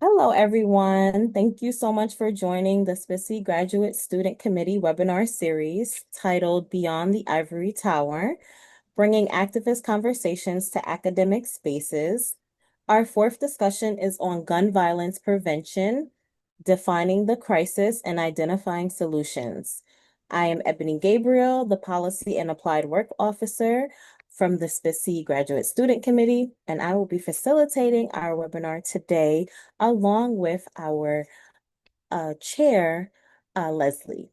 Hello, everyone. Thank you so much for joining the SPICY Graduate Student Committee webinar series titled Beyond the Ivory Tower, Bringing Activist Conversations to Academic Spaces. Our fourth discussion is on gun violence prevention, defining the crisis and identifying solutions. I am Ebony Gabriel, the Policy and Applied Work Officer from the SPICY Graduate Student Committee, and I will be facilitating our webinar today along with our chair, Leslie.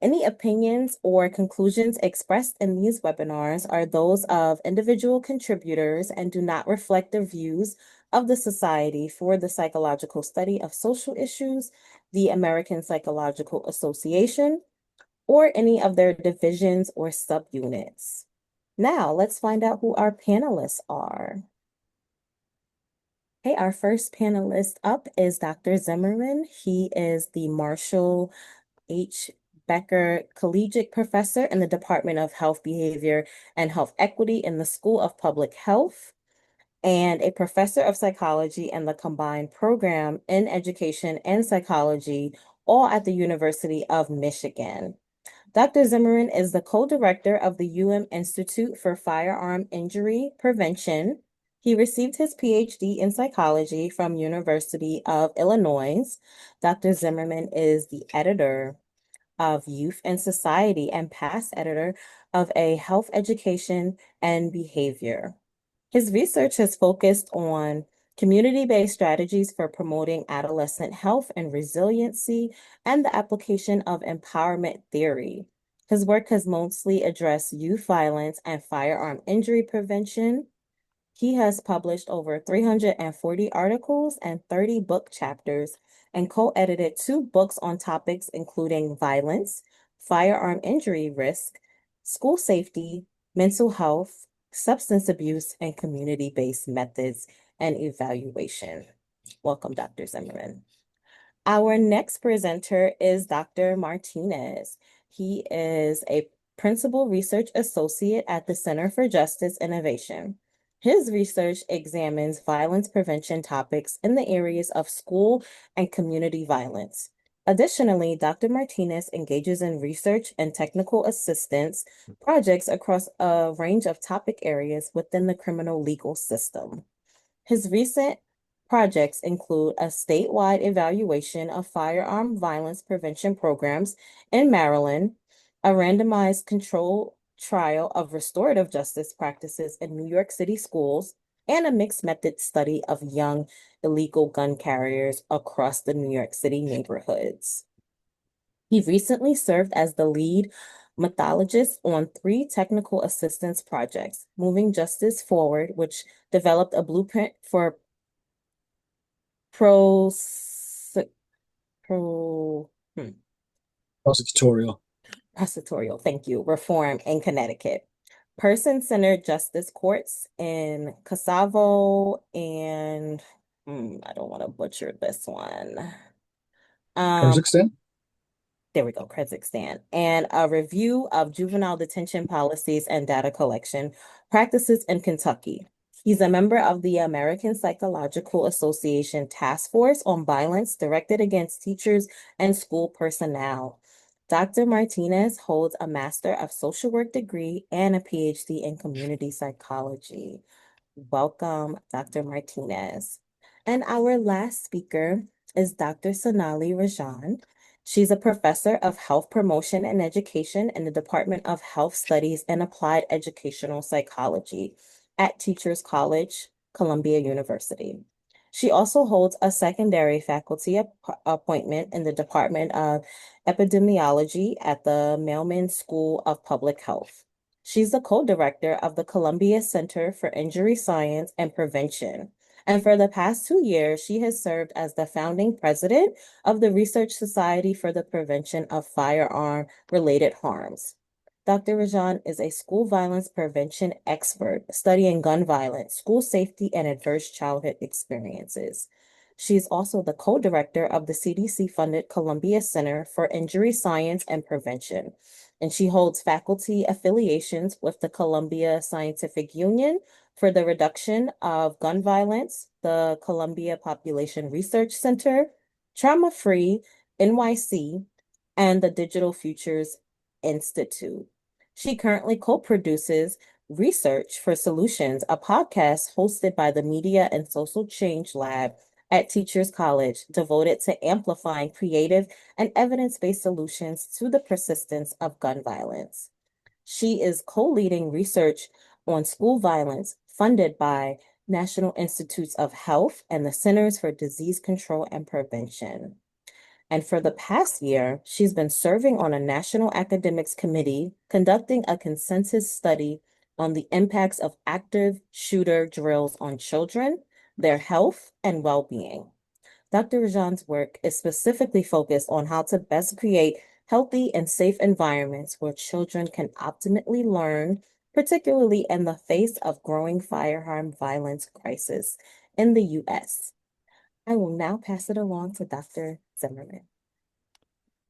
Any opinions or conclusions expressed in these webinars are those of individual contributors and do not reflect the views of the Society for the Psychological Study of Social Issues, the American Psychological Association, or any of their divisions or subunits. Now, let's find out who our panelists are. Okay, our first panelist up is Dr. Zimmerman. He is the Marshall H. Becker Collegiate Professor in the Department of Health Behavior and Health Equity in the School of Public Health and a professor of psychology in the combined program in education and psychology, all at the University of Michigan. Dr. Zimmerman is the co-director of the Institute for Firearm Injury Prevention. He received his PhD in psychology from University of Illinois. Dr. Zimmerman is the editor of Youth and Society and past editor of a Health Education and Behavior. His research has focused on community-based strategies for promoting adolescent health and resiliency and the application of empowerment theory. His work has mostly addressed youth violence and firearm injury prevention. He has published over 340 articles and 30 book chapters and co-edited 2 books on topics including violence, firearm injury risk, school safety, mental health, substance abuse, and community-based methods and evaluation. Welcome, Dr. Zimmerman. Our next presenter is Dr. Martinez. He is a Principal Research Associate at the Center for Justice Innovation. His research examines violence prevention topics in the areas of school and community violence. Additionally, Dr. Martinez engages in research and technical assistance projects across a range of topic areas within the criminal legal system. His recent projects include a statewide evaluation of firearm violence prevention programs in Maryland, a randomized control trial of restorative justice practices in New York City schools, and a mixed method study of young illegal gun carriers across the New York City neighborhoods. He recently served as the lead methodologist on 3 technical assistance projects, Moving Justice Forward, which developed a blueprint for pros, pro, hmm, Prosecutorial. prosecutorial, thank you, reform in Connecticut. Person-centered justice courts in Cassavo and I don't want to butcher this one. Um, Kazakhstan. There we go, Kazakhstan, and a review of juvenile detention policies and data collection practices in Kentucky. He's a member of the American Psychological Association Task Force on Violence Directed Against Teachers and School Personnel. Dr. Martinez holds a Master of Social Work degree and a PhD in Community Psychology. Welcome, Dr. Martinez. And our last speaker is Dr. Sonali Rajan. She's a professor of health promotion and education in the Department of Health Studies and Applied Educational Psychology at Teachers College, Columbia University. She also holds a secondary faculty appointment in the Department of Epidemiology at the Mailman School of Public Health. She's the co-director of the Columbia Center for Injury Science and Prevention. And for the past 2 years, she has served as the founding president of the Research Society for the Prevention of Firearm-Related Harms. Dr. Rajan is a school violence prevention expert studying gun violence, school safety, and adverse childhood experiences. She's also the co-director of the CDC-funded Columbia Center for Injury Science and Prevention, and she holds faculty affiliations with the Columbia Scientific Union, For the reduction of gun violence, the Columbia Population Research Center, Trauma Free NYC, and the Digital Futures Institute. She currently co-produces Research for Solutions, a podcast hosted by the Media and Social Change Lab at Teachers College, devoted to amplifying creative and evidence-based solutions to the persistence of gun violence. She is co-leading research on school violence funded by National Institutes of Health and the Centers for Disease Control and Prevention. And for the past year, she's been serving on a national academics committee, conducting a consensus study on the impacts of active shooter drills on children, their health, and well-being. Dr. Rajan's work is specifically focused on how to best create healthy and safe environments where children can optimally learn, particularly in the face of growing firearm violence crisis in the U.S. I will now pass it along to Dr. Zimmerman.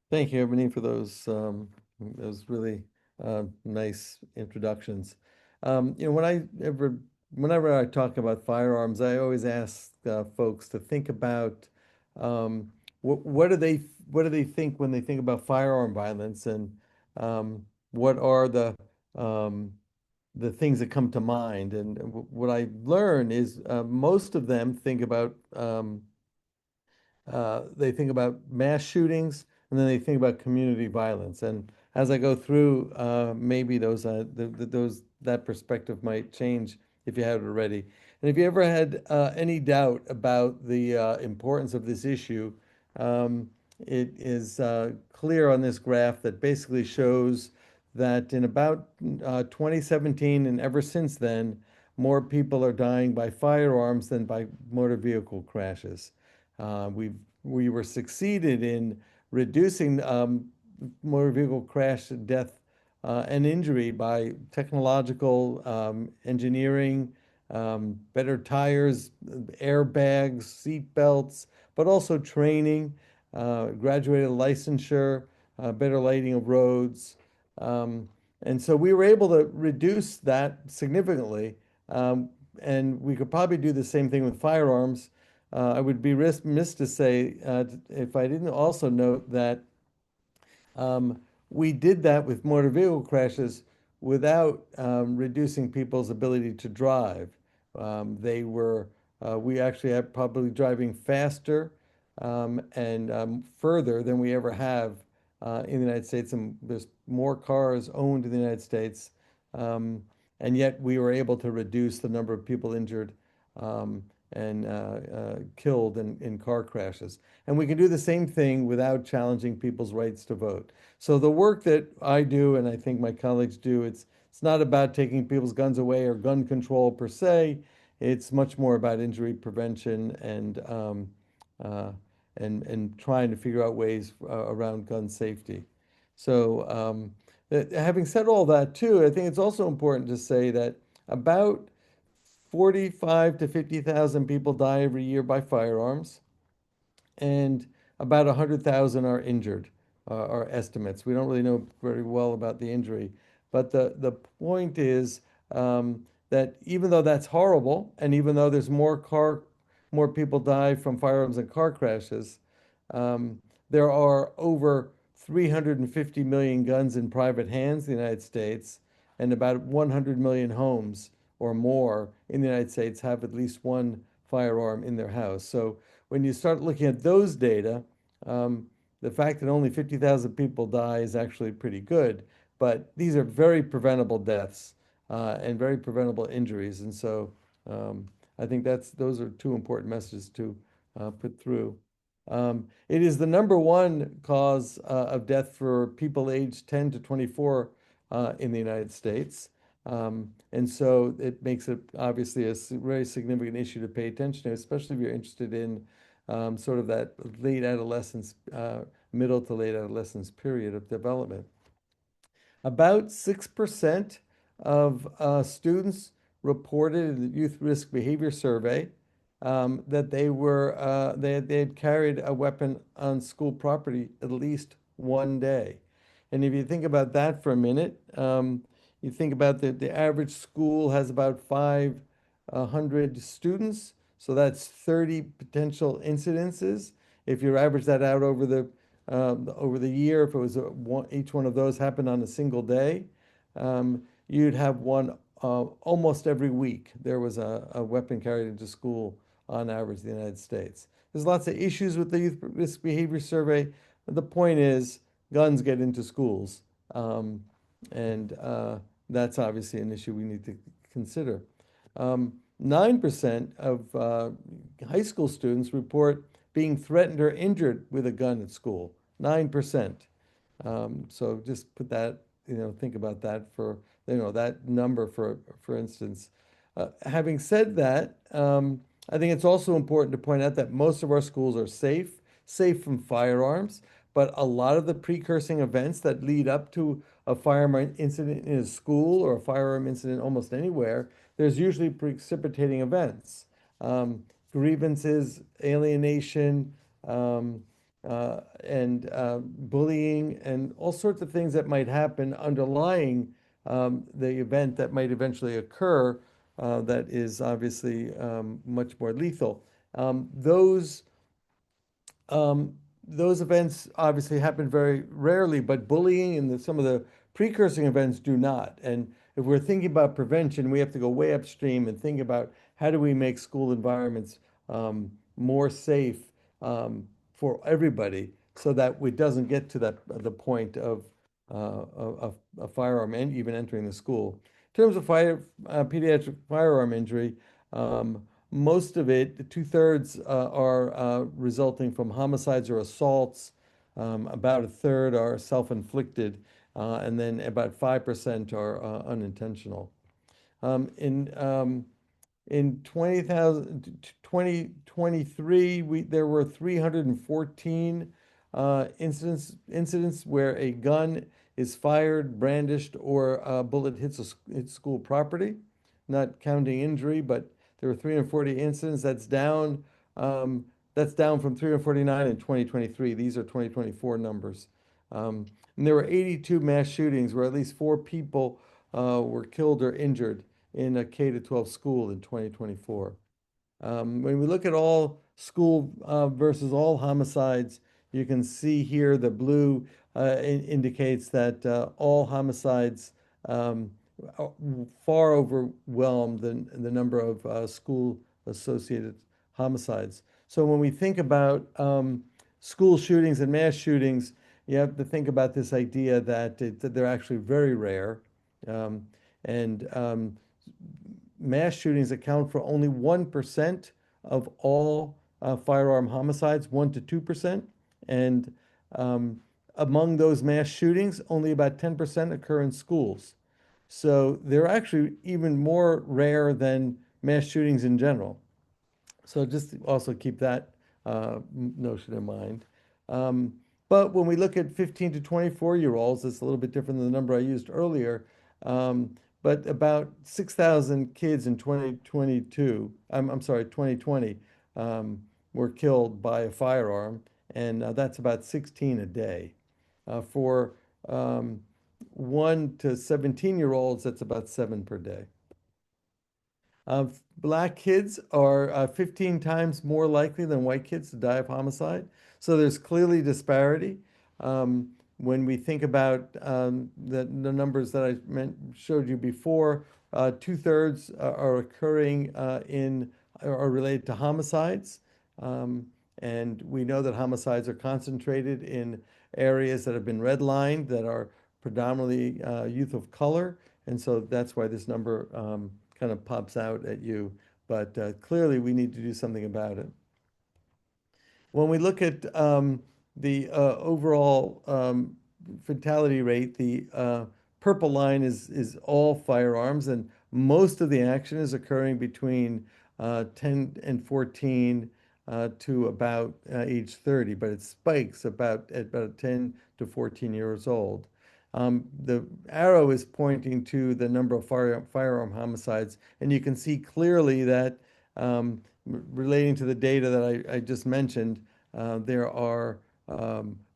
Thank you, Ebony, for those really nice introductions. Whenever I talk about firearms, I always ask folks to think about what do they think when they think about firearm violence, and what are um, the things that come to mind. And what I learn is most of them they think about mass shootings, and then they think about community violence. And as I go through, maybe those that perspective might change if you haven't already. And if you ever had any doubt about the importance of this issue, it is clear on this graph that basically shows that in about 2017 and ever since then, more people are dying by firearms than by motor vehicle crashes. We were succeeded in reducing motor vehicle crash death and injury by technological engineering, better tires, airbags, seat belts, but also training, graduated licensure, better lighting of roads. And so we were able to reduce that significantly. And we could probably do the same thing with firearms. I would be remiss to say if I didn't also note that um, we did that with motor vehicle crashes without reducing people's ability to drive. We actually had probably driving faster and further than we ever have in the United States. And there's more cars owned in the United States. Um, and yet we were able to reduce the number of people injured um, and killed in car crashes. And we can do the same thing without challenging people's rights to vote. So the work that I do, and I think my colleagues do, it's not about taking people's guns away or gun control per se. It's much more about injury prevention uh, and trying to figure out ways around gun safety. So having said all that too, I think it's also important to say that about 45 to 50,000 people die every year by firearms, and about 100,000 are injured, are estimates. We don't really know very well about the injury, but the point is that even though that's horrible, and even though there's more people die from firearms and car crashes, there are over 350 million guns in private hands in the United States, and about 100 million homes or more in the United States have at least one firearm in their house. So when you start looking at those data, the fact that only 50,000 people die is actually pretty good. But these are very preventable deaths and very preventable injuries. And so I think those are two important messages to put through. It is the number one cause of death for people aged 10 to 24 in the United States. And so it makes it obviously a very significant issue to pay attention to, especially if you're interested in sort of that late adolescence, middle to late adolescence period of development. About 6% of students reported in the Youth Risk Behavior Survey that they had carried a weapon on school property at least one day. And if you think about that for a minute, you think about the average school has about five 100 students. So that's 30 potential incidences. If you average that out over the year, if it was each one of those happened on a single day, you'd have one almost every week. There was a weapon carried into school on average in the United States. There's lots of issues with the Youth Risk Behavior Survey. The point is, guns get into schools, and that's obviously an issue we need to consider. 9% of high school students report being threatened or injured with a gun at school. 9%. So just put that, think about that for, that number for instance. Having said that, I think it's also important to point out that most of our schools are safe from firearms, but a lot of the precursing events that lead up to a firearm incident in a school or a firearm incident almost anywhere, there's usually precipitating events, grievances, alienation, and bullying, and all sorts of things that might happen underlying the event that might eventually occur, that is obviously much more lethal. Um, those um, those events obviously happen very rarely, but bullying and some of the precursing events do not. And if we're thinking about prevention, we have to go way upstream and think about how do we make school environments more safe for everybody, so that it doesn't get to the point of a firearm and even entering the school. In terms of pediatric firearm injury, um, most of it, two-thirds, are resulting from homicides or assaults. About a third are self-inflicted, and then about 5% are unintentional. Um, in um, in 2023, there were 314 incidents where a gun is fired, brandished, or a bullet hits school property, not counting injury, but there were 340 incidents. Um, that's down from 349 in 2023. These are 2024 numbers. And there were 82 mass shootings where at least four people were killed or injured in a K to 12 school in 2024. When we look at all school versus all homicides, you can see here the blue indicates that all homicides um, far overwhelm the number of school associated homicides. So when we think about school shootings and mass shootings, you have to think about this idea that they're actually very rare. Um, and mass shootings account for only 1% of all firearm homicides, 1 to 2%. And um, among those mass shootings, only about 10% occur in schools. So they're actually even more rare than mass shootings in general. So just also keep that notion in mind. Um, but when we look at 15 to 24-year-olds, it's a little bit different than the number I used earlier. But about 6,000 kids in 2022, I'm sorry, 2020, were killed by a firearm, and that's about 16 a day. For 1 to 17-year-olds, that's about 7 per day. Black kids are 15 times more likely than white kids to die of homicide. So there's clearly disparity. When we think about the numbers that showed you before, two-thirds are occurring are related to homicides. And we know that homicides are concentrated in areas that have been redlined that are predominantly youth of color. And so that's why this number kind of pops out at you. But clearly, we need to do something about it. When we look at the overall fatality rate, the purple line is all firearms, and most of the action is occurring between 10 and 14 to about age 30, but it spikes at about 10 to 14 years old. The arrow is pointing to the number of firearm homicides, and you can see clearly that relating to the data that I just mentioned, there are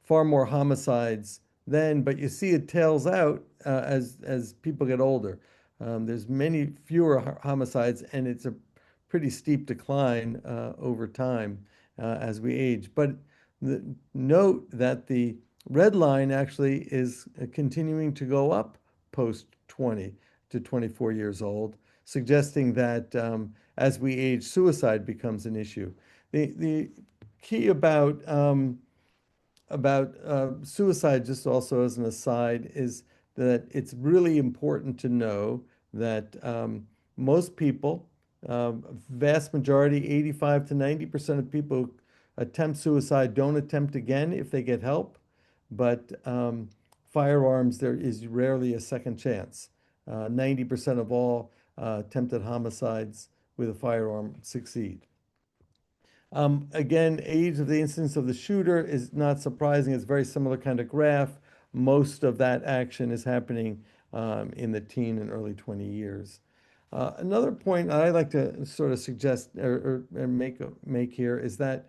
far more homicides then, but you see it tails out as people get older. There's many fewer homicides, and it's a pretty steep decline over time as we age. But note that the red line actually is continuing to go up post 20 to 24 years old, suggesting that as we age, suicide becomes an issue. The key about suicide, just also as an aside, is that it's really important to know that most people, vast majority, 85 to 90% of people who attempt suicide don't attempt again if they get help. But firearms, there is rarely a second chance. 90% of all attempted homicides with a firearm succeed. Again, age of the incidence of the shooter is not surprising. It's a very similar kind of graph. Most of that action is happening in the teen and early 20 years. Another point I'd like to sort of suggest or make here is that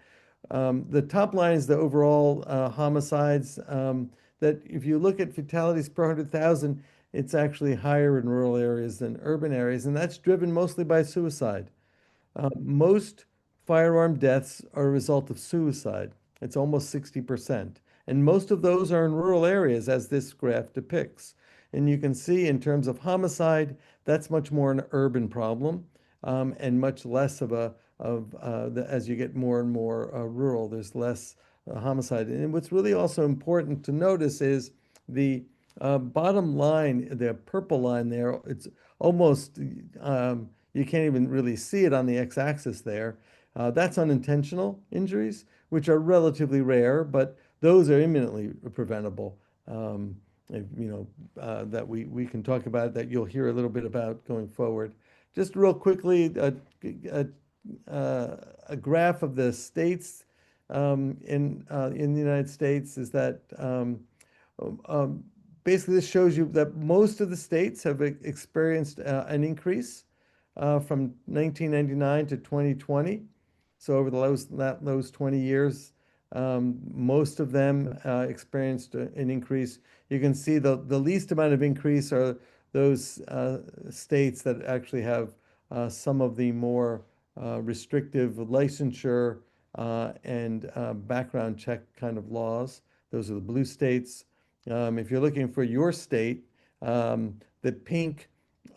the top line is the overall homicides. That if you look at fatalities per 100,000, it's actually higher in rural areas than urban areas, and that's driven mostly by suicide. Most firearm deaths are a result of suicide. It's almost 60%. And most of those are in rural areas, as this graph depicts. And you can see in terms of homicide, that's much more an urban problem, and much less of as you get more and more rural, there's less homicide. And what's really also important to notice is the bottom line, the purple line there, it's almost you can't even really see it on the x-axis there. That's unintentional injuries, which are relatively rare, but those are imminently preventable. That we can talk about, that you'll hear a little bit about going forward. Just real quickly, a graph of the states in the United States is that basically this shows you that most of the states have experienced an increase from 1999 to 2020. So over those 20 years, most of them experienced an increase. You can see the least amount of increase are those states that actually have some of the more restrictive licensure and background check kind of laws. Those are the blue states. If you're looking for your state, the pink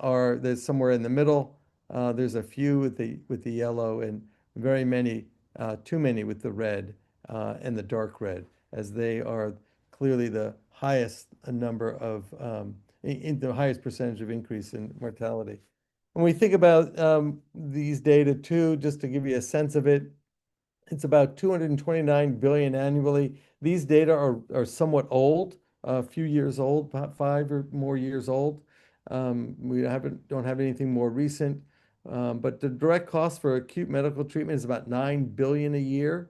there's somewhere in the middle. There's a few with the yellow, and very many, too many with the red and the dark red, as they are clearly the highest number of in the highest percentage of increase in mortality. When we think about these data too, just to give you a sense of it, it's about 229 billion annually. These data are somewhat old, a few years old, about 5 or more years old. We don't have anything more recent, but the direct cost for acute medical treatment is about 9 billion a year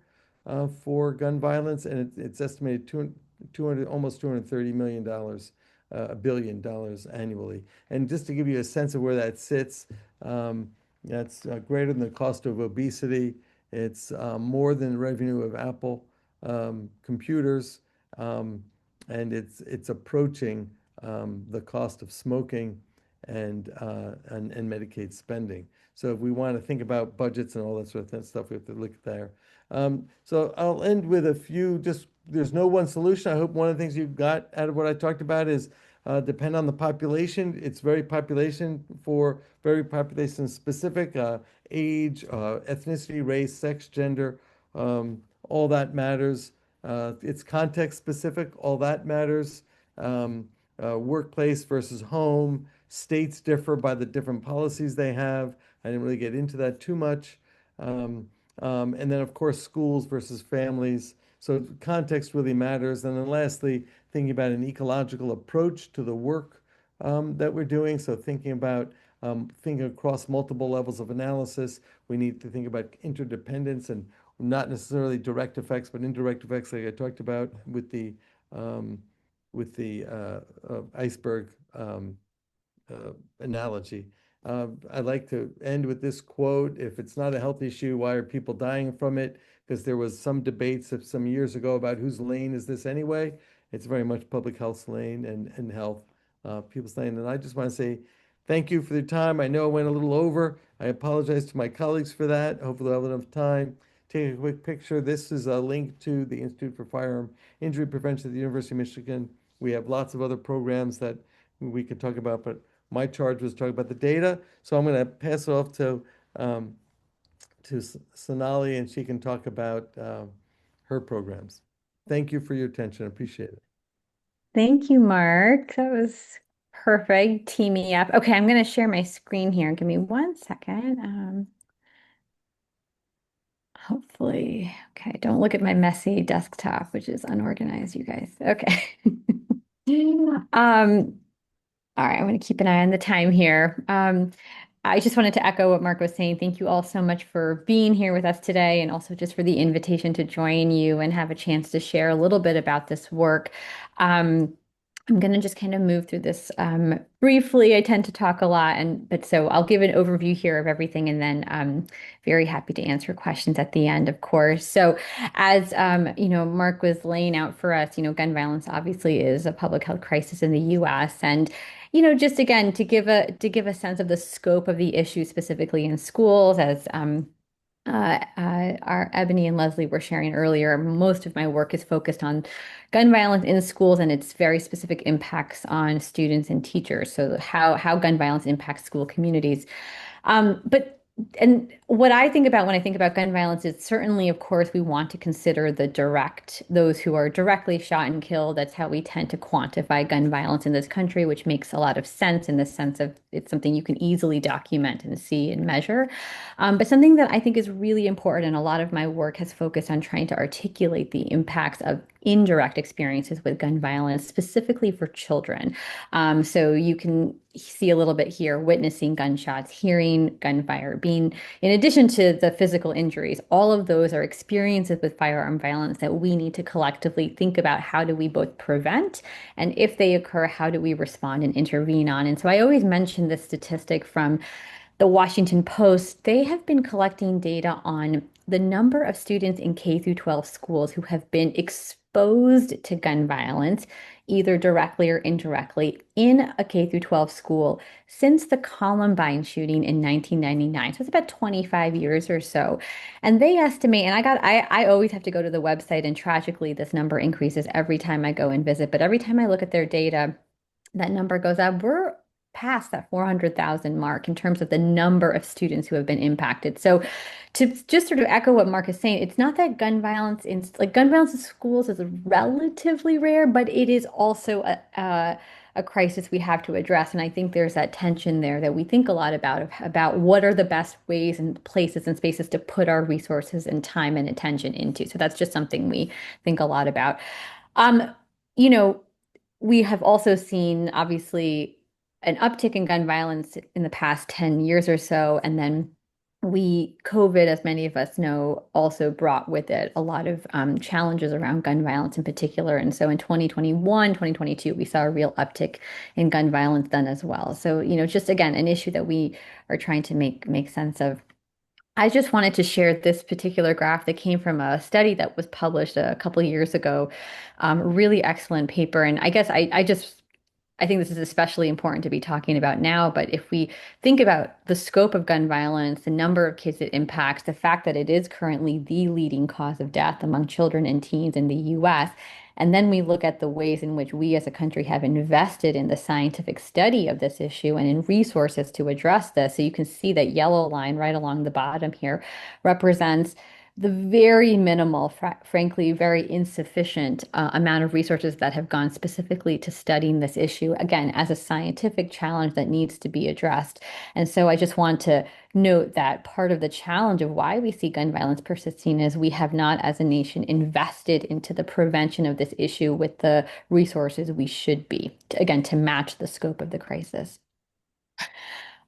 for gun violence, and it's estimated 200 almost 230 million dollars, $1 billion annually. And just to give you a sense of where that sits, that's greater than the cost of obesity. It's more than the revenue of Apple computers, and it's approaching the cost of smoking and Medicaid spending. So if we want to think about budgets and all that sort of stuff, we have to look there. So I'll end with a few, just there's no one solution. I hope one of the things you've got out of what I talked about is depend on the population. It's very population specific, age, ethnicity, race, sex, gender, all that matters. It's context specific, all that matters. Workplace versus home. States differ by the different policies they have. I didn't really get into that too much. And then, of course, schools versus families. So context really matters. And then lastly, thinking about an ecological approach to the work that we're doing. So thinking across multiple levels of analysis. We need to think about interdependence and not necessarily direct effects, but indirect effects, like I talked about with the iceberg analogy. I'd like to end with this quote: "If it's not a health issue, why are people dying from it?" Because there was some debates some years ago about whose lane is this anyway. It's very much public health's lane and health, people's lane. And I just want to say, Thank you for the time. I know I went a little over. I apologize to my colleagues for that. Hopefully, I'll have enough time. Take a quick picture. This is a link to the Institute for Firearm Injury Prevention at the University of Michigan. We have lots of other programs that we could talk about, but my charge was to talk about the data. So I'm going to pass it off um, to Sonali, and she can talk about her programs. Thank you for your attention. I appreciate it. Thank you, Mark. That was perfect. Team me up. Okay, I'm going to share my screen here. Give me 1 second. Hopefully, okay, don't look at my messy desktop, which is unorganized, you guys. Okay. All right, I'm going to keep an eye on the time here. I just wanted to echo what Mark was saying. Thank you all so much for being here with us today, and also just for the invitation to join you and have a chance to share a little bit about this work. Um, I'm going to just kind of move through this briefly. I tend to talk a lot, but so I'll give an overview here of everything, and then very happy to answer questions at the end, of course. So, as Mark was laying out for us, gun violence obviously is a public health crisis in the U.S. and just again to give a sense of the scope of the issue specifically in schools, as our Ebony and Leslie were sharing earlier, most of my work is focused on gun violence in schools and its very specific impacts on students and teachers. So how gun violence impacts school communities. But and what I think about when I think about gun violence is certainly, of course, we want to consider those who are directly shot and killed. That's how we tend to quantify gun violence in this country, which makes a lot of sense in the sense of it's something you can easily document and see and measure. But something that I think is really important, and a lot of my work has focused on trying to articulate the impacts of indirect experiences with gun violence, specifically for children. So you can see a little bit here, witnessing gunshots, hearing gunfire, being, in addition to the physical injuries, all of those are experiences with firearm violence that we need to collectively think about how do we both prevent, and if they occur, how do we respond and intervene on. And so I always mention this statistic from the Washington Post. They have been collecting data on the number of students in K through 12 schools who have been exposed to gun violence, either directly or indirectly, in a K through 12 school since the Columbine shooting in 1999. So it's about 25 years or so. And they estimate, and I always have to go to the website, and tragically this number increases every time I go and visit, but every time I look at their data, that number goes up. We're past that 400,000 mark in terms of the number of students who have been impacted. So to just sort of echo what Mark is saying, it's not that gun violence in schools is relatively rare, but it is also a crisis we have to address. And I think there's that tension there that we think a lot about what are the best ways and places and spaces to put our resources and time and attention into. So that's just something we think a lot about. Um, you know, we have also seen, obviously, an uptick in gun violence in the past 10 years or so. And then COVID, as many of us know, also brought with it a lot of challenges around gun violence in particular. And so in 2021, 2022, we saw a real uptick in gun violence then as well. So, just again, an issue that we are trying to make sense of. I just wanted to share this particular graph that came from a study that was published a couple of years ago. Really excellent paper. And I guess I think this is especially important to be talking about now, but if we think about the scope of gun violence, the number of kids it impacts, the fact that it is currently the leading cause of death among children and teens in the US, and then we look at the ways in which we as a country have invested in the scientific study of this issue and in resources to address this. So you can see that yellow line right along the bottom here represents the very minimal, frankly, very insufficient amount of resources that have gone specifically to studying this issue, again, as a scientific challenge that needs to be addressed. And so I just want to note that part of the challenge of why we see gun violence persisting is we have not, as a nation, invested into the prevention of this issue with the resources we should be, again, to match the scope of the crisis.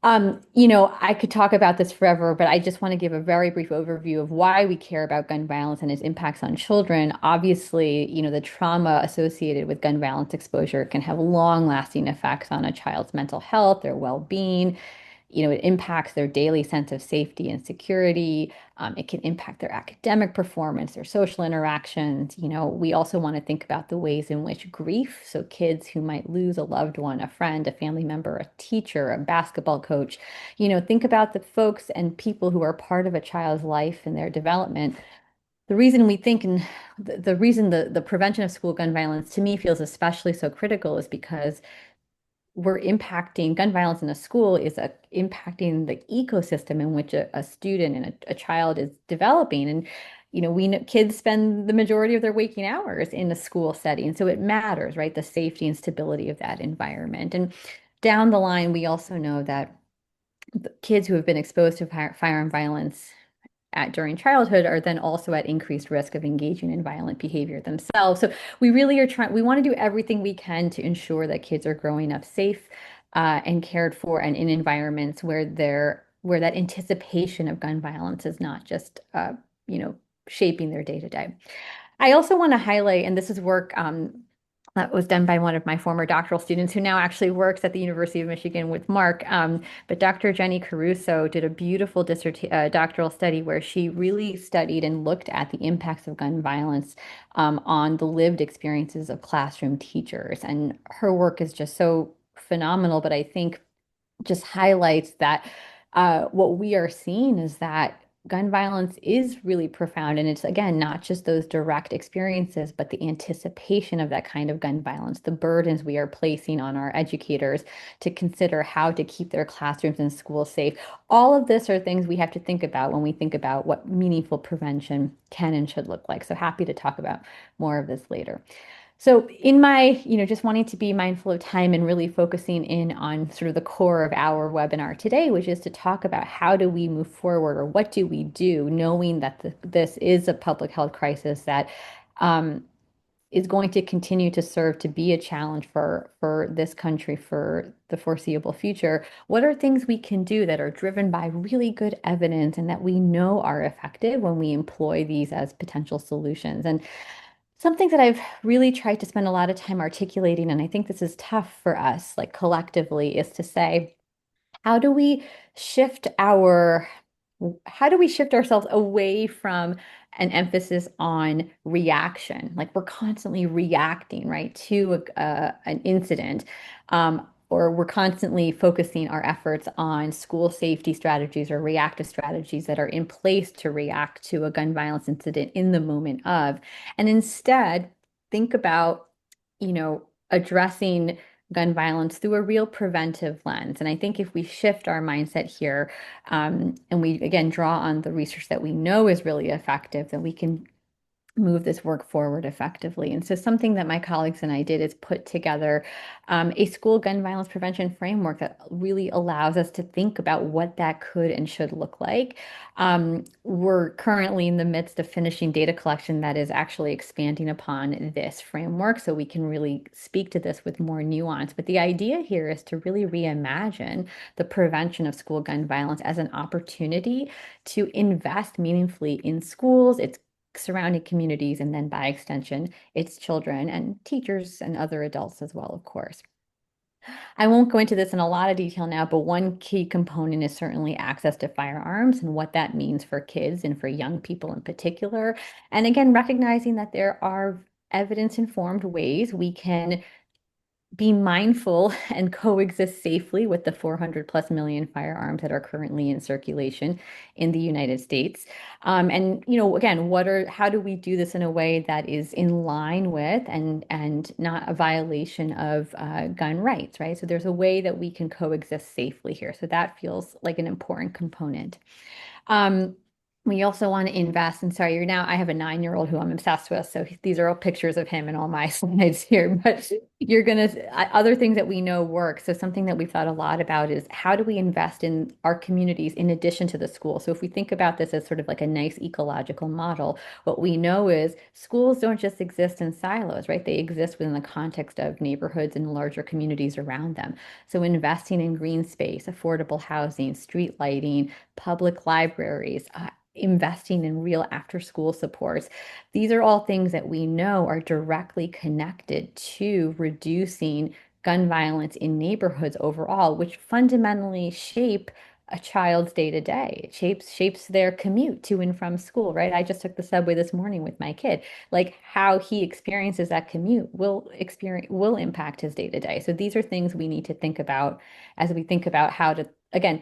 I could talk about this forever, but I just want to give a very brief overview of why we care about gun violence and its impacts on children. Obviously, the trauma associated with gun violence exposure can have long-lasting effects on a child's mental health, their well-being, It impacts their daily sense of safety and security. It can impact their academic performance, their social interactions. We also want to think about the ways in which grief, so kids who might lose a loved one, a friend, a family member, a teacher, a basketball coach, think about the folks and people who are part of a child's life and their development. The reason we think and the reason the prevention of school gun violence to me feels especially so critical is because we're impacting gun violence in a school is impacting the ecosystem in which a student and a child is developing. And, we know kids spend the majority of their waking hours in a school setting. So it matters, right? The safety and stability of that environment. And down the line, we also know that the kids who have been exposed to firearm violence during childhood are then also at increased risk of engaging in violent behavior themselves. So we really are we want to do everything we can to ensure that kids are growing up safe and cared for and in environments where that anticipation of gun violence is not just you know, shaping their day to day. I also want to highlight, and this is work that was done by one of my former doctoral students who now actually works at the University of Michigan with Mark. But Dr. Jenny Caruso did a beautiful doctoral study where she really studied and looked at the impacts of gun violence on the lived experiences of classroom teachers. And her work is just so phenomenal, but I think just highlights that what we are seeing is that gun violence is really profound. And it's, again, not just those direct experiences, but the anticipation of that kind of gun violence, the burdens we are placing on our educators to consider how to keep their classrooms and schools safe. All of this are things we have to think about when we think about what meaningful prevention can and should look like. So happy to talk about more of this later. So in my, just wanting to be mindful of time and really focusing in on sort of the core of our webinar today, which is to talk about how do we move forward or what do we do, knowing that this is a public health crisis that is going to continue to serve to be a challenge for this country for the foreseeable future. What are things we can do that are driven by really good evidence and that we know are effective when we employ these as potential solutions? And something that I've really tried to spend a lot of time articulating, and I think this is tough for us, like collectively, is to say, how do we shift ourselves away from an emphasis on reaction? Like we're constantly reacting, right, to an incident, or we're constantly focusing our efforts on school safety strategies or reactive strategies that are in place to react to a gun violence incident in the moment of, and instead think about, addressing gun violence through a real preventive lens. And I think if we shift our mindset here, and we again draw on the research that we know is really effective, then we can move this work forward effectively. And so something that my colleagues and I did is put together a school gun violence prevention framework that really allows us to think about what that could and should look like. We're currently in the midst of finishing data collection that is actually expanding upon this framework so we can really speak to this with more nuance. But the idea here is to really reimagine the prevention of school gun violence as an opportunity to invest meaningfully in schools, its surrounding communities, and then by extension, its children and teachers and other adults as well, of course. I won't go into this in a lot of detail now, but one key component is certainly access to firearms and what that means for kids and for young people in particular. And again, recognizing that there are evidence-informed ways we can be mindful and coexist safely with the 400 plus million firearms that are currently in circulation in the United States. And again, how do we do this in a way that is in line with and not a violation of gun rights, right? So there's a way that we can coexist safely here. So that feels like an important component. We also want to invest, and sorry, I have a 9-year-old who I'm obsessed with. So these are all pictures of him in all my slides here, but other things that we know work. So something that we've thought a lot about is how do we invest in our communities in addition to the school? So if we think about this as sort of like a nice ecological model, what we know is schools don't just exist in silos, right? They exist within the context of neighborhoods and larger communities around them. So investing in green space, affordable housing, street lighting, public libraries, investing in real after-school supports. These are all things that we know are directly connected to reducing gun violence in neighborhoods overall, which fundamentally shape a child's day to day. It shapes their commute to and from school, right? I just took the subway this morning with my kid. Like how he experiences that commute will impact his day to day. So these are things we need to think about as we think about how to, again,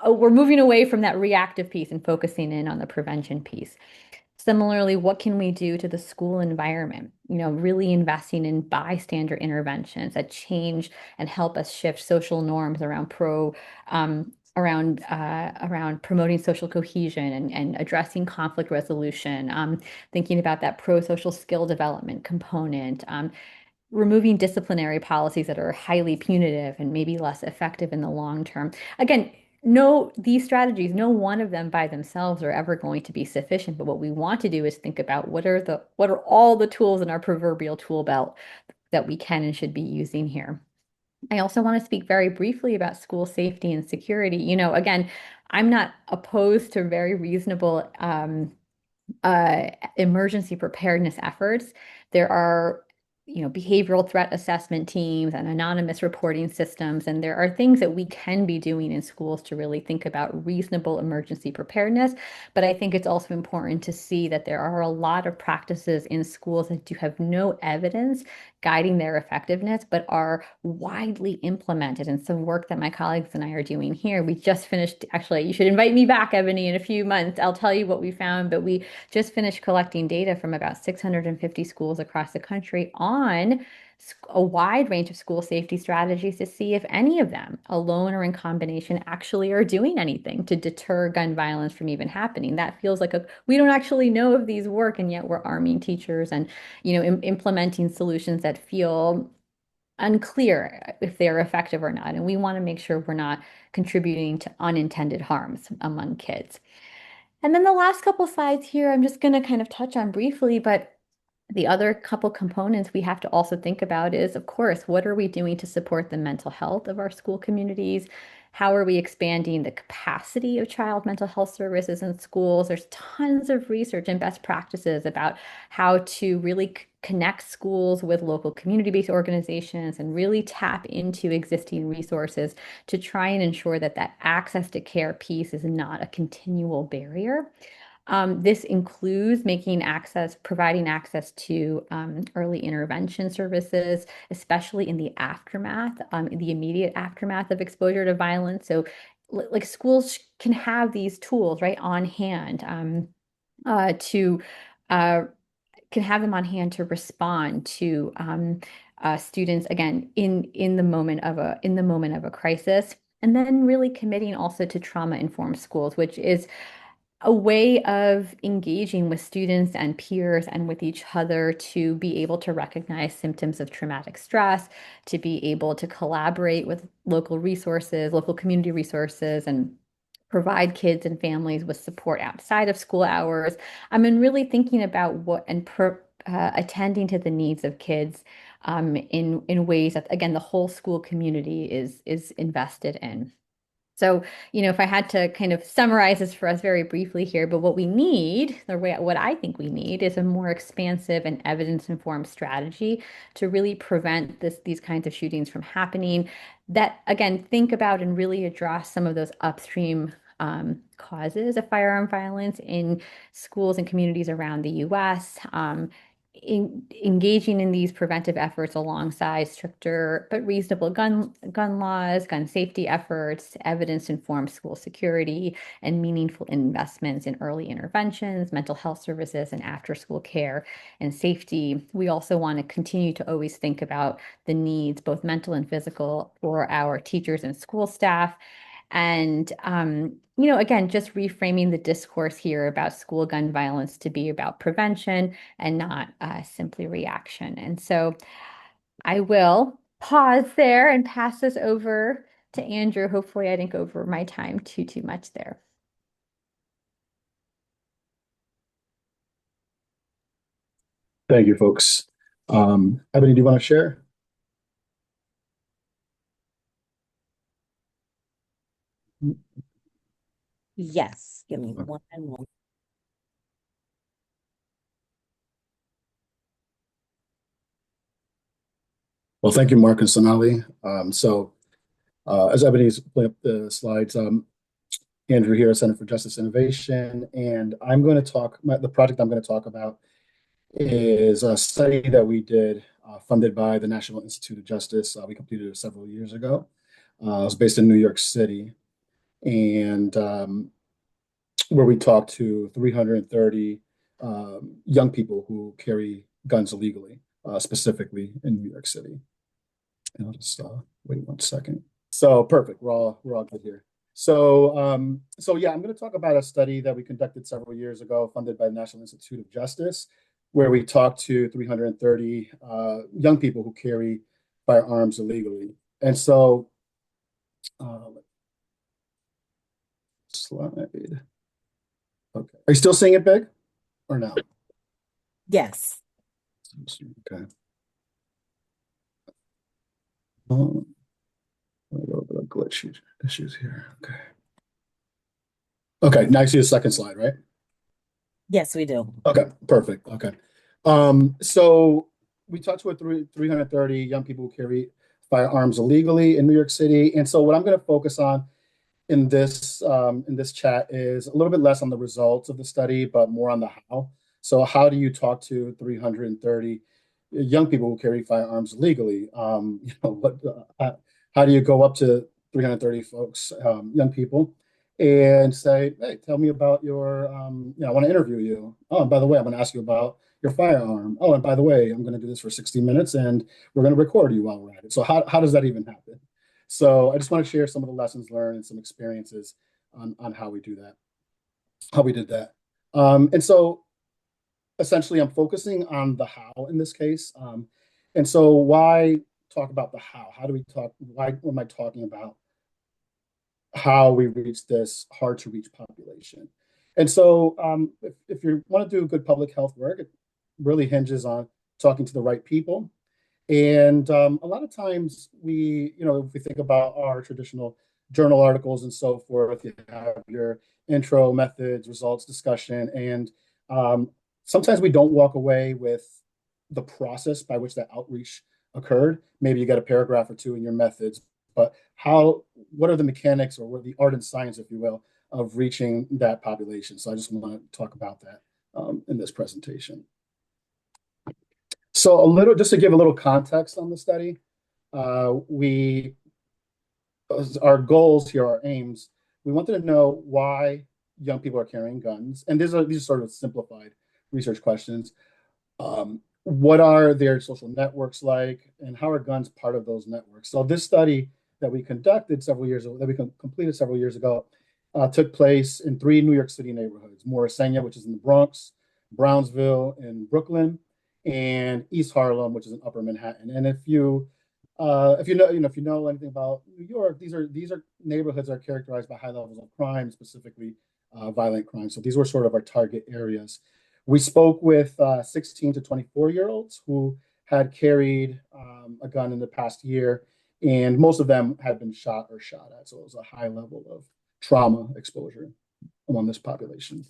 we're moving away from that reactive piece and focusing in on the prevention piece. Similarly, what can we do to the school environment? Really investing in bystander interventions that change and help us shift social norms around promoting social cohesion and addressing conflict resolution, thinking about that pro-social skill development component, removing disciplinary policies that are highly punitive and maybe less effective in the long term. Again, these strategies, no one of them by themselves are ever going to be sufficient. But what we want to do is think about what are all the tools in our proverbial tool belt that we can and should be using here. I also want to speak very briefly about school safety and security. Again, I'm not opposed to very reasonable emergency preparedness efforts. There are, behavioral threat assessment teams and anonymous reporting systems, and there are things that we can be doing in schools to really think about reasonable emergency preparedness. But I think it's also important to see that there are a lot of practices in schools that do have no evidence guiding their effectiveness, but are widely implemented. And some work that my colleagues and I are doing here. We just finished, actually, you should invite me back, Ebony, in a few months. I'll tell you what we found, but we just finished collecting data from about 650 schools across the country on a wide range of school safety strategies to see if any of them, alone or in combination, actually are doing anything to deter gun violence from even happening. That feels like we don't actually know if these work, and yet we're arming teachers and, implementing solutions that feel unclear if they're effective or not. And we want to make sure we're not contributing to unintended harms among kids. And then the last couple slides here, I'm just going to kind of touch on briefly, but the other couple components we have to also think about is, of course, what are we doing to support the mental health of our school communities? How are we expanding the capacity of child mental health services in schools? There's tons of research and best practices about how to really connect schools with local community-based organizations and really tap into existing resources to try and ensure that that access to care piece is not a continual barrier. This includes providing access to early intervention services, especially in the aftermath, in the immediate aftermath of exposure to violence. So, like schools can have these tools right on hand to can have them on hand to respond to students again in the moment of a crisis, and then really committing also to trauma-informed schools, which is a way of engaging with students and peers and with each other to be able to recognize symptoms of traumatic stress, to be able to collaborate with local resources, local community resources, and provide kids and families with support outside of school hours. I mean, really thinking about attending to the needs of kids in ways that, again, the whole school community is invested in. So, if I had to kind of summarize this for us very briefly here, but what I think we need is a more expansive and evidence-informed strategy to really prevent these kinds of shootings from happening. That, again, think about and really address some of those upstream causes of firearm violence in schools and communities around the U.S. Engaging in these preventive efforts alongside stricter but reasonable gun laws, gun safety efforts, evidence-informed school security, and meaningful investments in early interventions, mental health services, and after-school care and safety. We also want to continue to always think about the needs, both mental and physical, for our teachers and school staff. And, again, just reframing the discourse here about school gun violence to be about prevention and not simply reaction. And so I will pause there and pass this over to Andrew. Hopefully I didn't go over my time too much there. Thank you, folks. Ebony, do you want to share? Yes, give me one moment. Well, thank you, Mark and Sonali. As Ebony's putting up the slides, Andrew here at Center for Justice Innovation, and I'm going to talk. The project I'm going to talk about is a study that we did, funded by the National Institute of Justice. We completed it several years ago. It was based in New York City, and where we talked to 330 young people who carry guns illegally, specifically in New York City. And I'll just wait 1 second. So perfect. We're all good here. So yeah, I'm going to talk about a study that we conducted several years ago, funded by the National Institute of Justice, where we talked to 330 young people who carry firearms illegally. And so, slide. Okay. Are you still seeing it big or no? Yes. Okay. A little bit of glitch issues here. Okay. Okay, now you see the second slide, right? Yes, we do. Okay, perfect. Okay. So we talked with 330 young people who carry firearms illegally in New York City. And so what I'm going to focus on in this chat is a little bit less on the results of the study, but more on the how. So how do you talk to 330 young people who carry firearms legally? How do you go up to 330 folks, young people, and say, hey, tell me about your, I want to interview you. Oh, and by the way, I'm going to ask you about your firearm. Oh, and by the way, I'm going to do this for 60 minutes and we're going to record you while we're at it. So how does that even happen? So I just want to share some of the lessons learned and some experiences on how we do that, how we did that. And so essentially I'm focusing on the how in this case. And so why talk about the how? How do we talk? Why am I talking about how we reach this hard to reach population? And so if you want to do good public health work, it really hinges on talking to the right people. And a lot of times if we think about our traditional journal articles and so forth, you have your intro, methods, results, discussion, and sometimes we don't walk away with the process by which that outreach occurred. Maybe you get a paragraph or two in your methods, but what are the mechanics or what are the art and science, if you will, of reaching that population? So I just want to talk about that in this presentation. So just to give a little context on the study, our goals here, our aims, we wanted to know why young people are carrying guns. And these are sort of simplified research questions. What are their social networks like, and how are guns part of those networks? So this study that we conducted several years ago, that we completed several years ago, took place in 3 New York City neighborhoods: Morrisania, which is in the Bronx; Brownsville in Brooklyn; and East Harlem, which is in Upper Manhattan. And if you know anything about New York, these are neighborhoods that are characterized by high levels of crime, specifically violent crime. So these were sort of our target areas. We spoke with 16 to 24-year-olds who had carried a gun in the past year, and most of them had been shot or shot at. So it was a high level of trauma exposure among this population.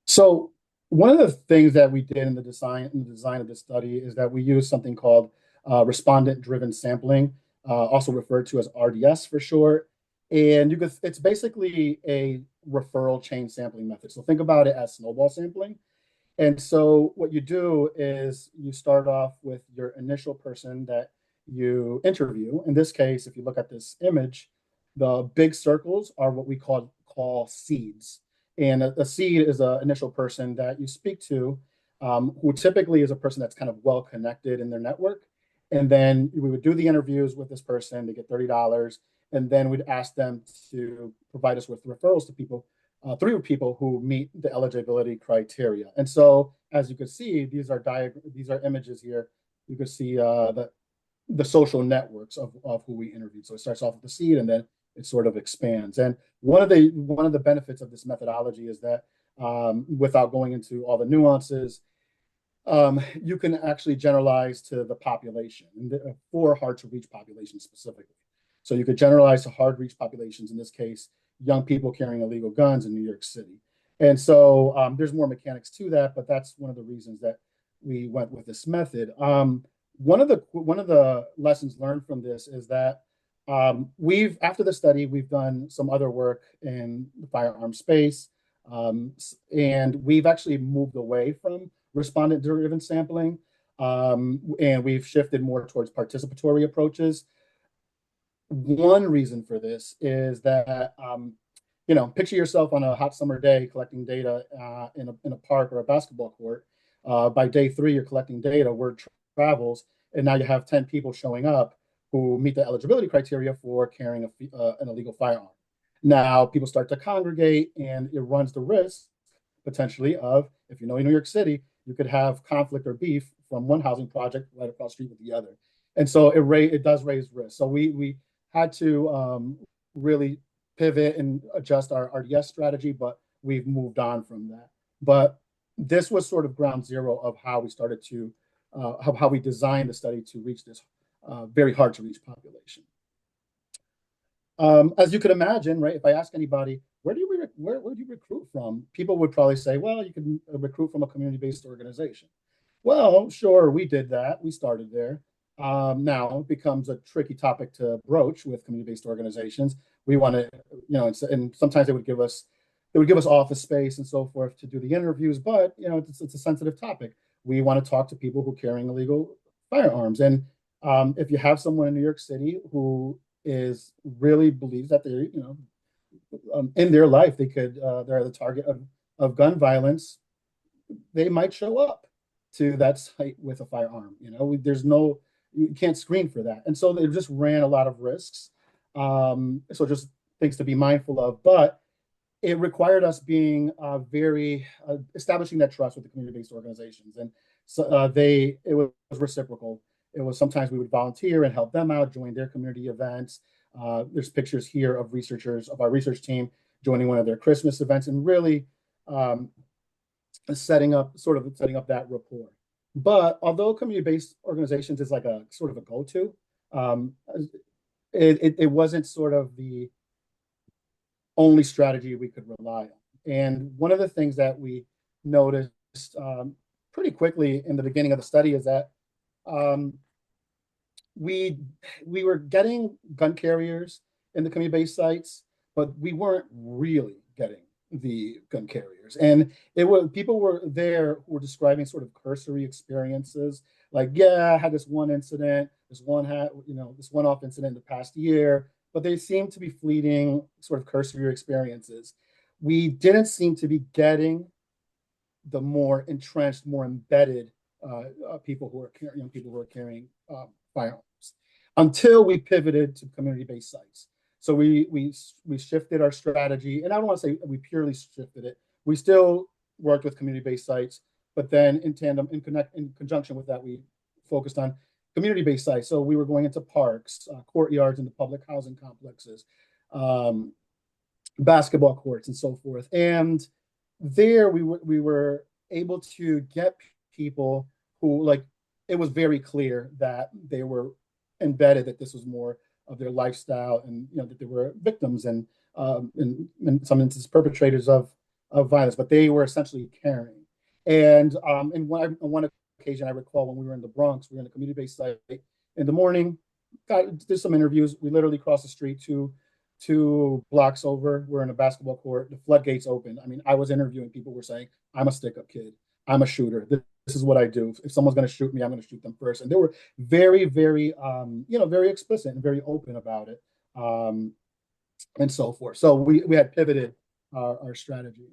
So one of the things that we did in the design of this study is that we used something called respondent-driven sampling, also referred to as RDS for short. And it's basically a referral chain sampling method. So think about it as snowball sampling. And so what you do is you start off with your initial person that you interview. In this case, if you look at this image, the big circles are what we call seeds. And a seed is an initial person that you speak to, who typically is a person that's kind of well connected in their network. And then we would do the interviews with this person to get $30. And then we'd ask them to provide us with referrals to people, 3 people who meet the eligibility criteria. And so, as you can see, these are images here. You can see the social networks of who we interviewed. So it starts off with the seed, and then it sort of expands. And one of the benefits of this methodology is that, without going into all the nuances, you can actually generalize to the population for hard to reach populations specifically. So you could generalize to hard to reach populations, in this case, young people carrying illegal guns in New York City. And so there's more mechanics to that, but that's one of the reasons that we went with this method. one of the lessons learned from this is that we've after the study we've done some other work in the firearm space, and we've actually moved away from respondent driven sampling, and we've shifted more towards participatory approaches. One reason for this is that picture yourself on a hot summer day collecting data in a park or a basketball court. By day 3, you're collecting data, word travels, and now you have 10 people showing up who meet the eligibility criteria for carrying an illegal firearm. Now people start to congregate, and it runs the risk potentially of, if you know in New York City, you could have conflict or beef from one housing project right across the street with the other. And so it does raise risk. So we had to really pivot and adjust our RDS strategy, but we've moved on from that. But this was sort of ground zero of how we started to how we designed the study to reach this very hard to reach population. As you could imagine, right? If I ask anybody, where do you recruit from? People would probably say, well, you can recruit from a community-based organization. Well, sure, we did that. We started there. Now it becomes a tricky topic to broach with community-based organizations. We want to, and sometimes they would give us office space and so forth to do the interviews, but it's a sensitive topic. We want to talk to people who are carrying illegal firearms, and if you have someone in New York City who is really believes that they're in their life they're the target of gun violence, they might show up to that site with a firearm. You can't screen for that, and so they just ran a lot of risks. So just things to be mindful of, but it required us being very establishing that trust with the community-based organizations, and so it was reciprocal. It was sometimes we would volunteer and help them out, join their community events. There's pictures here of researchers of our research team joining one of their Christmas events, and really setting up that rapport. But although community-based organizations is like a sort of a go-to, it wasn't sort of the only strategy we could rely on. And one of the things that we noticed pretty quickly in the beginning of the study is that we were getting gun carriers in the community-based sites, but we weren't really getting the gun carriers. And people were describing sort of cursory experiences, like, yeah, I had this one incident, this one-off incident in the past year, but they seemed to be fleeting sort of cursory experiences. We didn't seem to be getting the more entrenched, more embedded people who are carrying firearms until we pivoted to community-based sites. So we shifted our strategy, and I don't want to say we purely shifted it. We still worked with community-based sites, but then in tandem, in conjunction with that, we focused on community-based sites. So we were going into parks, courtyards, into public housing complexes, basketball courts, and so forth. And there we were able to get people who, like, it was very clear that they were embedded, that this was more of their lifestyle, and that they were victims and in some instances perpetrators of violence, but they were essentially carrying. And on one occasion, I recall when we were in the Bronx, we were in a community-based site in the morning, did some interviews. We literally crossed the street two blocks over. We're in a basketball court. The floodgates open. I mean, I was interviewing people who were saying, I'm a stick-up kid. I'm a shooter. This is what I do. If someone's going to shoot me, I'm going to shoot them first. And they were very, very, very explicit and very open about it, and so forth. So we had pivoted our strategy.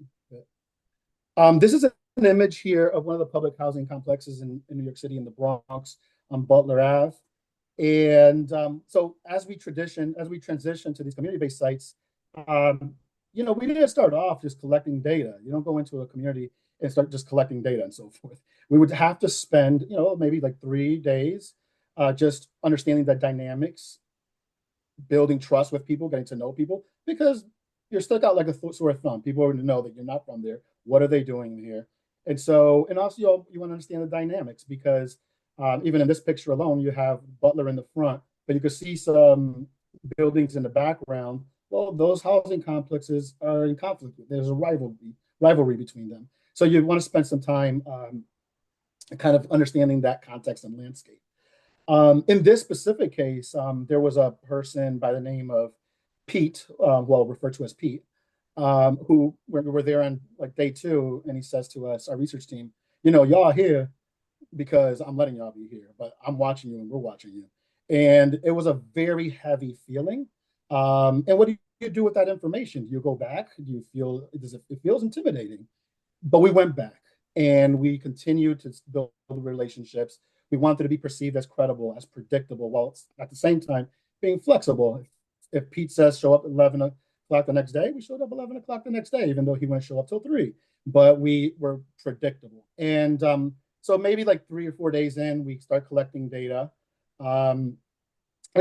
This is an image here of one of the public housing complexes in New York City, in the Bronx, on Butler Ave. And so as we transition to these community-based sites, we didn't start off just collecting data. You don't go into a community and start just collecting data and so forth. We would have to spend, maybe like 3 days just understanding the dynamics, building trust with people, getting to know people, because you're stuck out like a sore thumb. People are going to know that you're not from there. What are they doing here? And so, and also you want to understand the dynamics, because even in this picture alone, you have Butler in the front, but you can see some buildings in the background. Well, those housing complexes are in conflict. There's a rivalry between them. So you want to spend some time kind of understanding that context and landscape. In this specific case, there was a person by the name of Pete, well, referred to as Pete, who were there on like day two, and he says to us, our research team, y'all here because I'm letting y'all be here, but I'm watching you and we're watching you. And it was a very heavy feeling. And what do you do with that information? Do you go back? Do you feel, it feels intimidating? But we went back and we continued to build relationships. We wanted to be perceived as credible, as predictable, while at the same time being flexible. If Pete says show up at 11 o'clock the next day, we showed up 11 o'clock the next day, even though he wouldn't show up till 3. But we were predictable. And so maybe like 3 or 4 days in, we start collecting data. And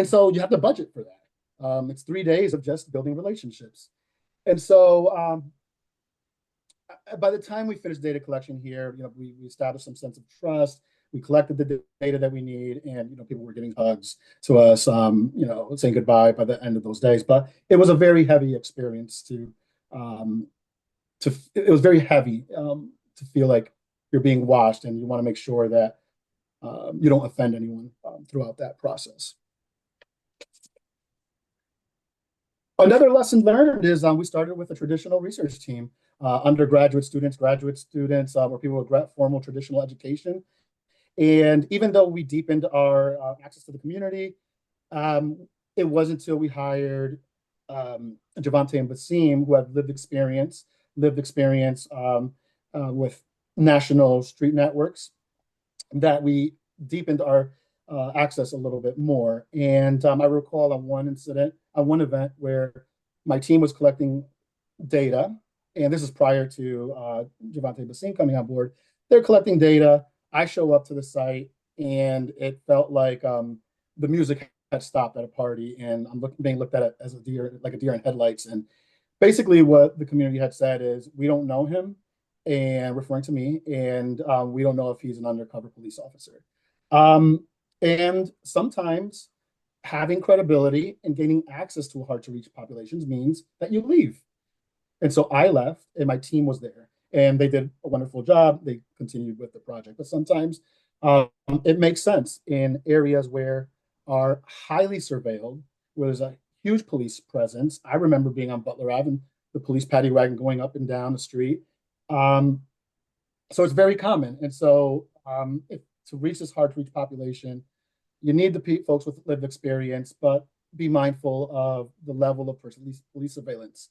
so you have to budget for that. It's 3 days of just building relationships. And so by the time we finished data collection here, we established some sense of trust. We collected the data that we need, and people were giving hugs to us, saying goodbye by the end of those days. But it was a very heavy experience it was very heavy to feel like you're being watched, and you want to make sure that you don't offend anyone throughout that process. Another lesson learned is we started with a traditional research team, undergraduate students, graduate students, or people with formal traditional education. And even though we deepened our access to the community, it wasn't until we hired Javante and Basim, who have lived experience with national street networks, that we deepened our access a little bit more. And I recall on one event where my team was collecting data, and this is prior to Javante Basim coming on board. They're collecting data. I show up to the site, and it felt like the music had stopped at a party, and I'm being looked at as a deer in headlights. And basically, what the community had said is, we don't know him, and referring to me, and we don't know if he's an undercover police officer. And sometimes having credibility and gaining access to hard to reach populations means that you leave. And so I left, and my team was there, and they did a wonderful job. They continued with the project. But sometimes it makes sense in areas where are highly surveilled, where there's a huge police presence. I remember being on Butler Ave and the police paddy wagon going up and down the street. So it's very common. And so to reach this hard to reach population, you need the folks with lived experience, but be mindful of the level of police surveillance.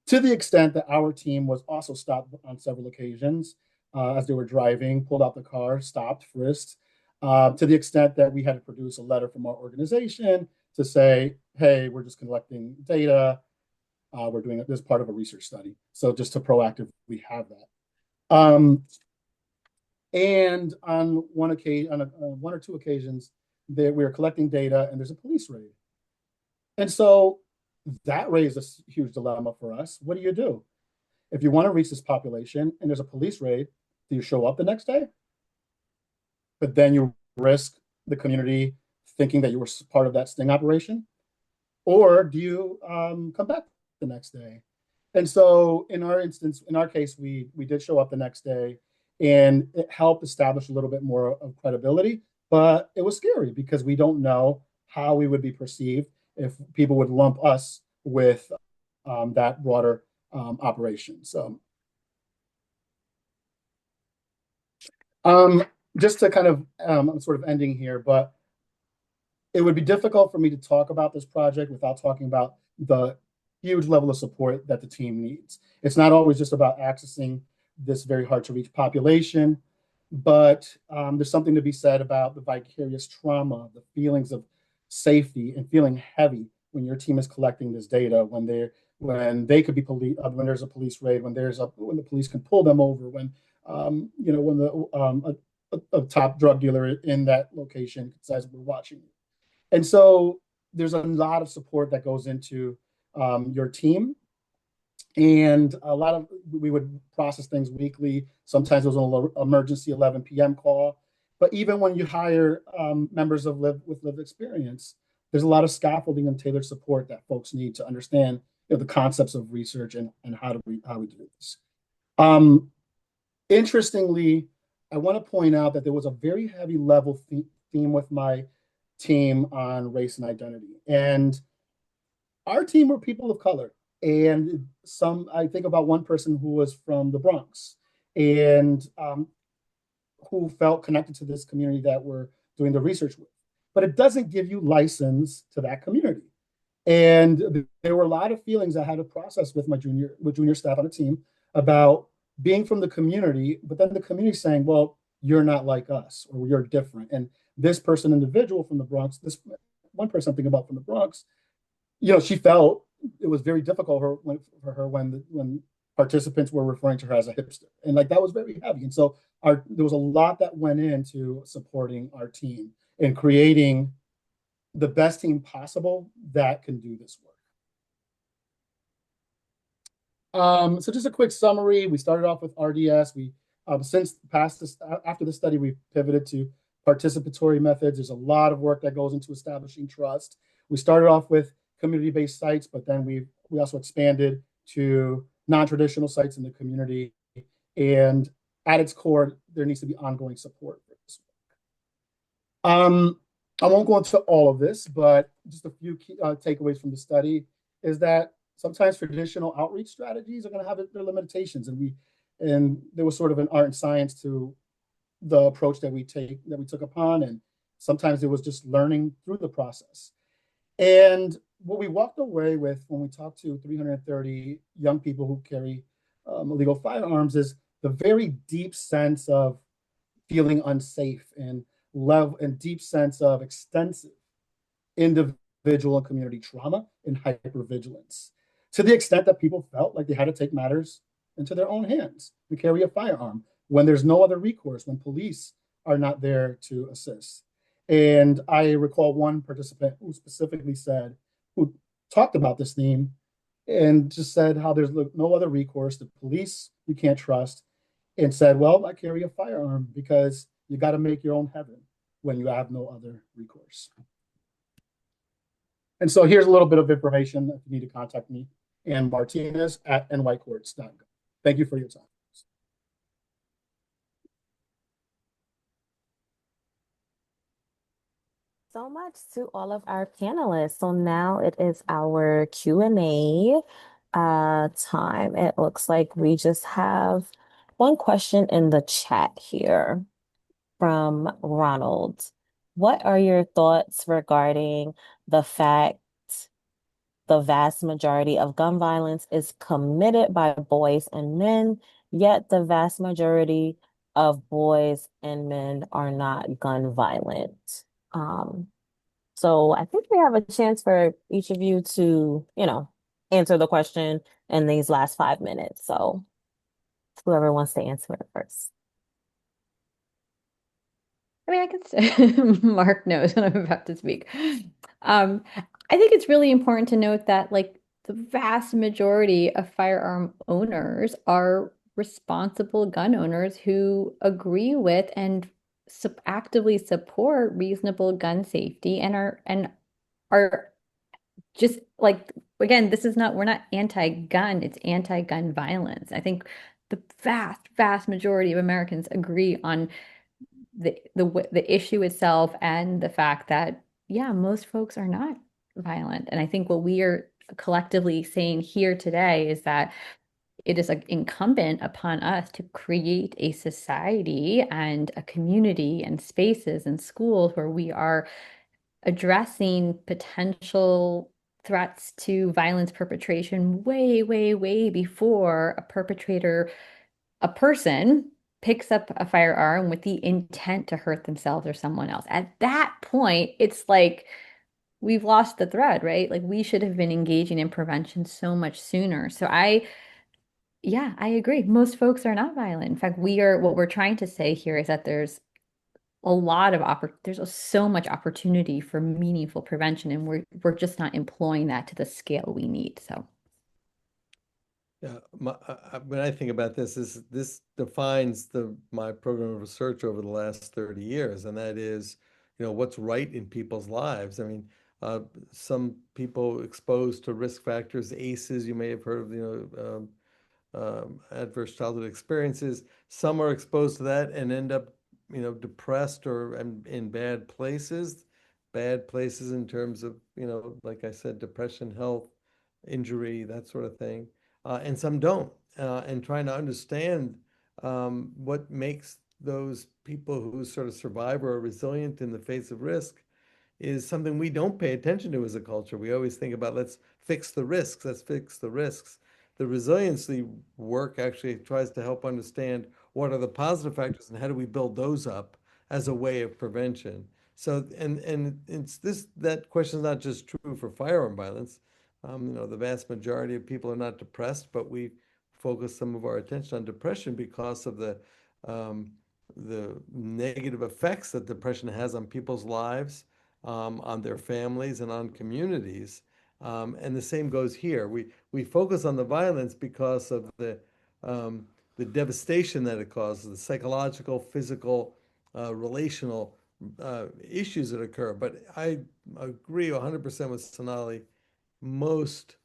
To the extent that our team was also stopped on several occasions as they were driving, pulled out the car, stopped, frisked, to the extent that we had to produce a letter from our organization to say, hey, we're just collecting data. We're doing this part of a research study. So just to proactively have that. And on one or two occasions, we were collecting data and there's a police raid. And so that raised a huge dilemma for us. What do you do? If you want to reach this population and there's a police raid, do you show up the next day? But then you risk the community thinking that you were part of that sting operation? Or do you come back the next day? And so in our case, we did show up the next day, and it helped establish a little bit more of credibility, but it was scary because we don't know how we would be perceived if people would lump us with that broader operation. So just to kind of, I'm sort of ending here, but it would be difficult for me to talk about this project without talking about the huge level of support that the team needs. It's not always just about accessing this very hard to reach population, but there's something to be said about the vicarious trauma, the feelings of safety and feeling heavy when your team is collecting this data, when they could be when there's a police raid, when the police can pull them over, when a top drug dealer in that location says we're watching you. And so there's a lot of support that goes into your team. And we would process things weekly. Sometimes it was an emergency 11 p.m. call. But even when you hire members with lived experience, there's a lot of scaffolding and tailored support that folks need to understand the concepts of research and how we do this. Interestingly, I want to point out that there was a very heavy level theme with my team on race and identity. And our team were people of color. And I think about one person who was from the Bronx and who felt connected to this community that we're doing the research with. But it doesn't give you license to that community. And there were a lot of feelings I had to process with junior staff on the team about being from the community, but then the community saying, well, you're not like us, or you're different. And this person, individual from the Bronx, this one person I'm thinking about from the Bronx, she felt it was very difficult for her when participants were referring to her as a hipster, and like that was very heavy. And so there was a lot that went into supporting our team and creating the best team possible that can do this work. So just a quick summary. We started off with RDS. We since past this after the study, we pivoted to participatory methods. There's a lot of work that goes into establishing trust. We started off with community-based sites, but then we also expanded to non-traditional sites in the community. And at its core, there needs to be ongoing support for this work. I won't go into all of this, but just a few key takeaways from the study is that sometimes traditional outreach strategies are going to have their limitations, and there was sort of an art and science to the approach that we took upon, and sometimes it was just learning through the process. And what we walked away with when we talked to 330 young people who carry illegal firearms is the very deep sense of feeling unsafe and deep sense of extensive individual and community trauma and hypervigilance, to the extent that people felt like they had to take matters into their own hands and carry a firearm when there's no other recourse, when police are not there to assist. And I recall one participant who specifically who talked about this theme and just said how there's no other recourse. The police you can't trust, and said, well, I carry a firearm because you got to make your own heaven when you have no other recourse. And so here's a little bit of information if you need to contact me, and Martinez at nycourts.gov. Thank you for your time. So much to all of our panelists. So now it is our Q&A time. It looks like we just have one question in the chat here from Ronald. What are your thoughts regarding the fact the vast majority of gun violence is committed by boys and men, yet the vast majority of boys and men are not gun violent? Um, so I think we have a chance for each of you to, answer the question in these last 5 minutes. So whoever wants to answer it first. I mean, I can say Mark knows when I'm about to speak. I think it's really important to note that like the vast majority of firearm owners are responsible gun owners who agree with and actively support reasonable gun safety and are just like, again, we're not anti-gun, it's anti-gun violence. I think the vast majority of Americans agree on the issue itself and the fact that, yeah, most folks are not violent. And I think what we are collectively saying here today is that it is incumbent upon us to create a society and a community and spaces and schools where we are addressing potential threats to violence perpetration way, way, way before a person picks up a firearm with the intent to hurt themselves or someone else. At that point, it's like we've lost the thread, right? Like we should have been engaging in prevention so much sooner. Yeah, I agree. Most folks are not violent. In fact, what we're trying to say here is that there's so much opportunity for meaningful prevention, and we're just not employing that to the scale we need. So. Yeah, when I think about this defines my program of research over the last 30 years, and that is, what's right in people's lives. I mean, some people exposed to risk factors, ACEs, you may have heard of, adverse childhood experiences. Some are exposed to that and end up, depressed or in bad places. bad places in terms of, like I said, depression, health, injury, that sort of thing, and some don't. And trying to understand what makes those people who sort of survive or are resilient in the face of risk is something we don't pay attention to as a culture. We always think about let's fix the risks, let's fix the risks. The resiliency work actually tries to help understand what are the positive factors and how do we build those up as a way of prevention. So, and it's this that question is not just true for firearm violence. The vast majority of people are not depressed, but we focus some of our attention on depression because of um, the negative effects that depression has on people's lives, on their families, and on communities. And the same goes here. We focus on the violence because of the devastation that it causes, the psychological, physical, relational issues that occur. But I agree 100% with Sonali. Most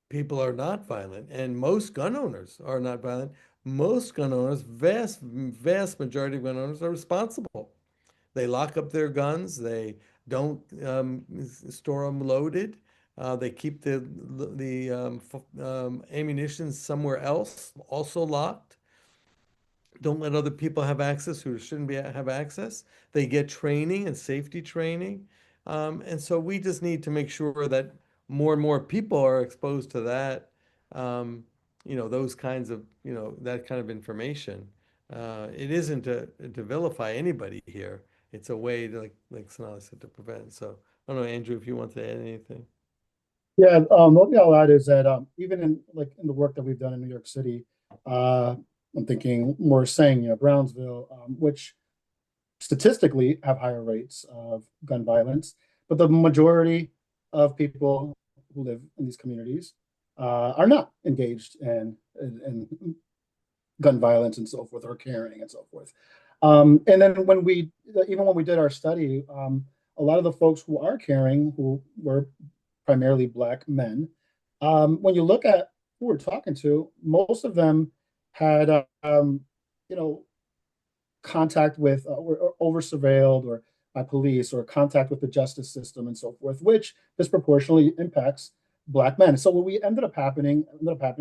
people are not violent, and most gun owners are not violent. Most gun owners, vast majority of gun owners, are responsible. They lock up their guns. They don't store them loaded. They keep the ammunition somewhere else, also locked. Don't let other people have access who shouldn't have access. They get training and safety training. And so we just need to make sure that more and more people are exposed to that, those kinds of, that kind of information. It isn't to vilify anybody here. It's a way to, like Sonali said, to prevent. So I don't know, Andrew, if you want to add anything. Yeah, the only thing I'll add is that even in the work that we've done in New York City, uh, I'm thinking more saying, Brownsville, which statistically have higher rates of gun violence, but the majority of people who live in these communities are not engaged in gun violence and so forth, or carrying and so forth. And then even when we did our study, a lot of the folks who are carrying, who were primarily Black men, when you look at who we're talking to, most of them had, you know, contact with or over surveilled or by police or contact with the justice system and so forth, which disproportionately impacts Black men. So what ended up happening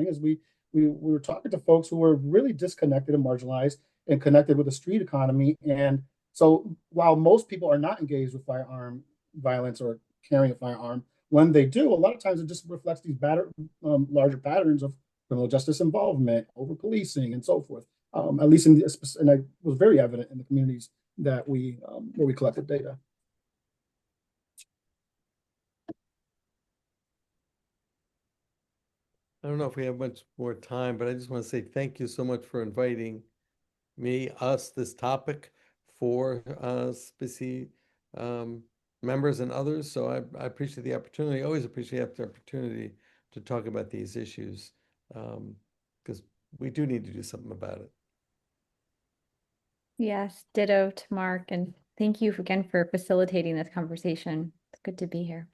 is we were talking to folks who were really disconnected and marginalized and connected with the street economy. And so while most people are not engaged with firearm violence or carrying a firearm, when they do, a lot of times it just reflects these larger patterns of criminal justice involvement, over policing, and so forth. At least and I was very evident in the communities that where we collected data. I don't know if we have much more time, but I just want to say thank you so much for inviting us, this topic for SPCE members and others. So I appreciate the opportunity. I always appreciate the opportunity to talk about these issues because we do need to do something about it. Yes, ditto to Mark, and thank you again for facilitating this conversation. It's good to be here.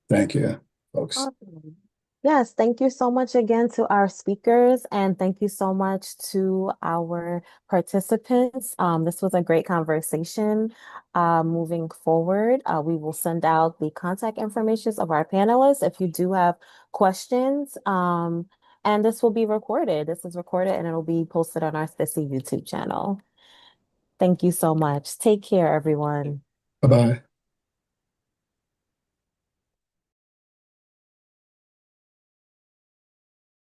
Thank you, folks. Awesome. Yes, thank you so much again to our speakers, and thank you so much to our participants. This was a great conversation. Moving forward, we will send out the contact information of our panelists if you do have questions. And this will be recorded. This is recorded and it'll be posted on our SPICY YouTube channel. Thank you so much. Take care, everyone. Bye bye.